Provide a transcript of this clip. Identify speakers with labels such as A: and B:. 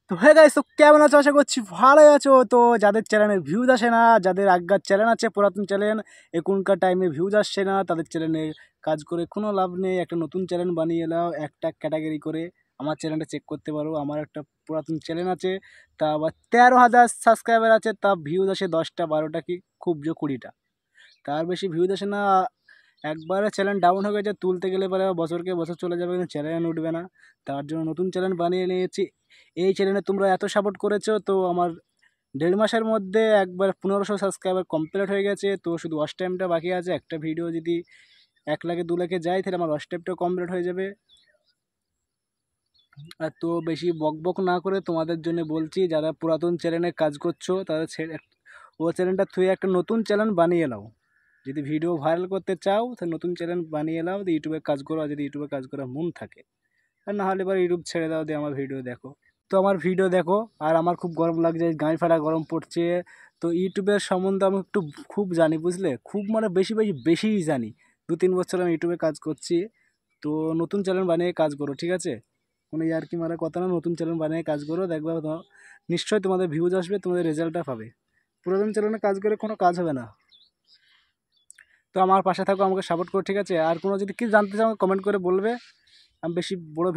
A: তো হয়ে গাইস, তো কেমন আছো? আশা করছি ভালোই আছো। তো যাদের চ্যানেলে ভিউজ আসে না, যাদের আগের চ্যানেল আছে, পুরাতন চ্যানেল, এখনকার টাইমে ভিউজ আসছে না, তাদের চ্যানেলে কাজ করে কোনো লাভ নেই। একটা নতুন চ্যানেল বানিয়ে নাও, একটা ক্যাটাগরি করে। আমার চ্যানেলটা চেক করতে পারো। আমার একটা পুরাতন চ্যানেল আছে, তা আবার 13,000 সাবস্ক্রাইবার আছে, তা ভিউজ আসে 10টা 12টা কি খুব জো 20টা, তার বেশি ভিউজ আসে না। একবারে চ্যানেল ডাউন হয়ে গেছে, তুলতে গেলে পরে বছরকে বছর চলে যাবে, কিন্তু চ্যানেল উঠবে না। তার জন্য নতুন চ্যানেল বানিয়ে নিয়েছি। এই চ্যানেলে তোমরা এত সাপোর্ট করেছো, তো আমার 1.5 মাসের মধ্যে একবার 1500 সাবস্ক্রাইবার কমপ্লিট হয়ে গেছে। তো শুধু ওয়াচ টাইমটা বাকি আছে। একটা ভিডিও যদি 1 লাখে 2 লাখে যায়, তাহলে আমার ওয়াচ টাইমটাও কমপ্লিট হয়ে যাবে। আর তো বেশি বক বক না করে তোমাদের জন্য বলছি, যারা পুরাতন চ্যানেলে কাজ করছো তাদের ও চ্যানেলটা থুয়ে একটা নতুন চ্যানেল বানিয়ে নাও। যদি ভিডিও ভাইরাল করতে চাও, তাহলে নতুন চ্যানেল বানিয়ে নাও, দিয়ে ইউটিউবে কাজ করো। আর যদি ইউটিউবে কাজ করার মন থাকে, আর না হলে এবার ইউটিউব ছেড়ে দাও, দিয়ে আমার ভিডিও দেখো। তো আমার ভিডিও দেখো। আর আমার খুব গরম লাগছে, গায়ে ফাটা গরম পড়ছে। তো ইউটিউবের সম্বন্ধে আমি একটু খুব জানি, বুঝলে, খুব মানে বেশি বেশি বেশিই জানি। 2-3 বছর আমি ইউটিউবে কাজ করছি। তো নতুন চ্যানেল বানিয়ে কাজ করো, ঠিক আছে? কোনো ইয়ার্কি মারা কথা না, নতুন চ্যানেল বানিয়ে কাজ করো, দেখবে নিশ্চয়ই তোমাদের ভিউজ আসবে, তোমাদের রেজাল্টটা পাবে। পুরাতন চ্যানেলে কাজ করে কোনো কাজ হবে না। তো আমার পাশে থাকো, আমাকে সাপোর্ট করো, ঠিক আছে? আর কোনো যদি কি জানতে চাও কমেন্ট করে বলবে। আমি বেশি বড়